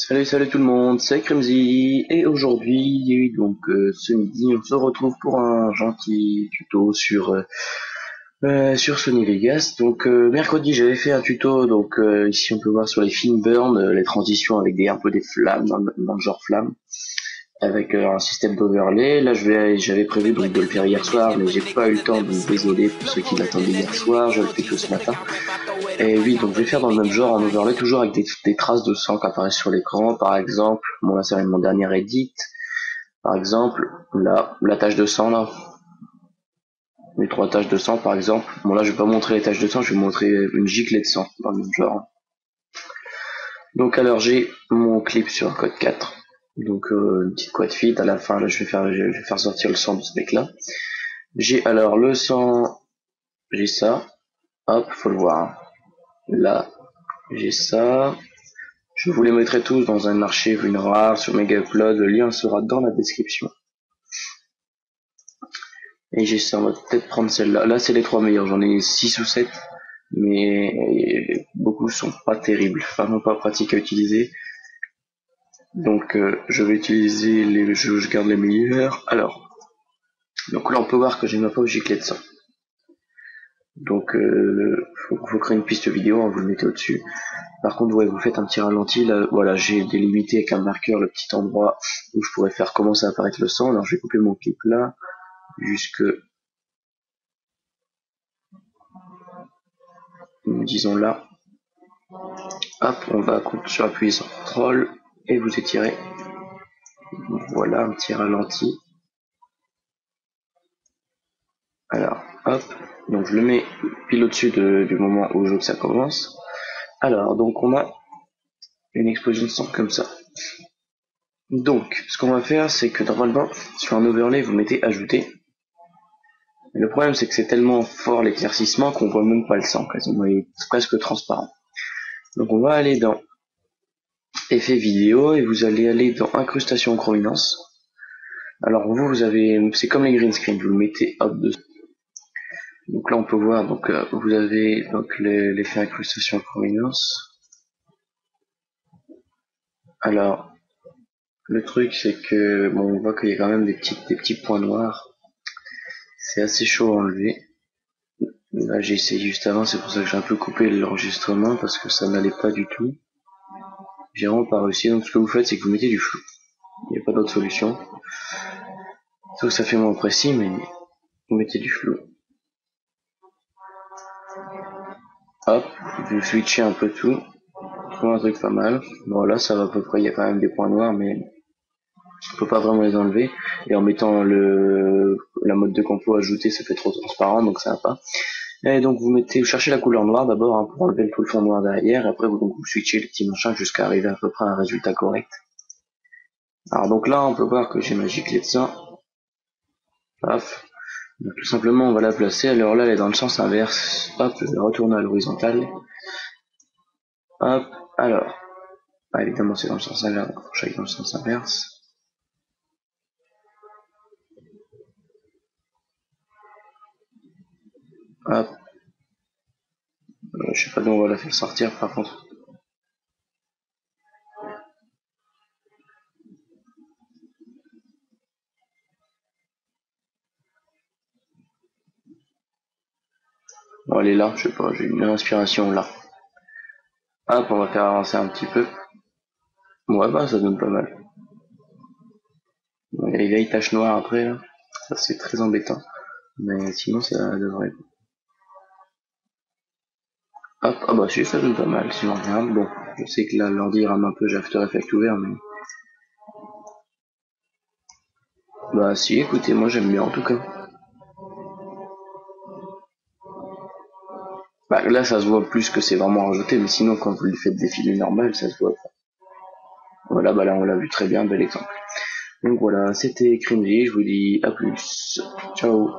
Salut tout le monde, c'est Crimzy et aujourd'hui ce midi on se retrouve pour un gentil tuto sur Sony Vegas. Mercredi j'avais fait un tuto ici on peut voir sur les film burn les transitions avec un peu des flammes dans le genre flamme avec un système d'overlay. Là j'avais prévu de le faire hier soir mais j'ai pas eu le temps, donc désolé pour ceux qui l'attendaient hier soir, je le fais que ce matin. Et oui, donc je vais faire dans le même genre en overlay, toujours avec des traces de sang qui apparaissent sur l'écran, par exemple. Bon là c'est mon dernier edit. Par exemple, là, la tache de sang là. Les 3 taches de sang par exemple. Bon là je vais pas montrer les taches de sang, je vais montrer une giclée de sang dans le même genre. Donc alors j'ai mon clip sur code 4. Une petite quad feed à la fin, là je vais faire sortir le sang de ce mec là. J'ai alors le sang, j'ai ça. Hop, faut le voir. Hein. Là, j'ai ça. Je vous les mettrai tous dans un archive WinRAR sur Megaupload, le lien sera dans la description. Et j'ai ça, on va peut-être prendre celle-là. Là, c'est les 3 meilleurs, j'en ai 6 ou 7, mais beaucoup sont pas terribles, vraiment pas pratiques à utiliser. Donc je vais utiliser je garde les meilleurs. Alors, donc là on peut voir que j'ai ma pauvre giclée de sang. Donc faut créer une piste vidéo, hein, vous le mettez au-dessus. Par contre, ouais, vous faites un petit ralenti, là, voilà, j'ai délimité avec un marqueur le petit endroit où je pourrais faire commencer à apparaître le sang. Alors je vais couper mon clip là, jusque, disons là. Hop, on va sur appuyer sur CTRL et vous étirez. Voilà, un petit ralenti. Alors, hop, donc je le mets pile au-dessus du moment où je veux que ça commence. Alors, donc on a une explosion de sang comme ça. Donc, ce qu'on va faire, c'est que normalement, sur un overlay, vous mettez ajouter. Mais le problème, c'est que c'est tellement fort l'éclaircissement qu'on voit même pas le sang, quasiment, il est presque transparent. Donc on va aller dans effet vidéo et vous allez aller dans incrustation chrominance. Alors vous avez, c'est comme les green screen, vous le mettez hop dessus. Donc là on peut voir, vous avez donc l'effet incrustation chrominance. Alors le truc c'est que bon, on voit qu'il y a quand même des petits points noirs. C'est assez chaud à enlever. Là j'ai essayé juste avant, c'est pour ça que j'ai un peu coupé l'enregistrement parce que ça n'allait pas du tout. J'ai vraiment pas réussi, donc ce que vous faites c'est que vous mettez du flou. Il n'y a pas d'autre solution. Sauf que ça fait moins précis, mais vous mettez du flou. Hop, vous switchez un peu tout. Un truc pas mal. Bon là ça va à peu près, il y a quand même des points noirs, mais on peut pas vraiment les enlever. Et en mettant la mode de compo ajoutée, ça fait trop transparent, donc ça va pas. Et donc vous cherchez la couleur noire d'abord hein, pour enlever tout le fond noir derrière, et après vous switchez les petits machins jusqu'à arriver à peu près à un résultat correct. Alors donc là on peut voir que j'ai ma giclée de sang. Paf. Donc tout simplement on va la placer, alors là elle est dans le sens inverse. Hop, je vais retourner à l'horizontale. Hop, alors. Ah, évidemment c'est dans le sens inverse, donc faut que j'aille dans le sens inverse. Hop. Je sais pas d'où on va la faire sortir par contre. Bon elle est là, je sais pas, j'ai une inspiration là. Hop, on va faire avancer un petit peu. Ouais bah ça donne pas mal. Bon, il y a les vieilles taches noires après là. Ça c'est très embêtant. Mais sinon ça devrait. Hop, ah bah si ça donne pas mal si on regarde. Bon, je sais que là l'ordi rame un peu, j'ai After Effects ouvert mais. Bah si écoutez, moi j'aime bien en tout cas. Bah là ça se voit plus que c'est vraiment rajouté, mais sinon quand vous le faites défiler normal, ça se voit pas. Voilà, bah là on l'a vu très bien, bel exemple. Donc voilà, c'était Crimzy, je vous dis à plus. Ciao.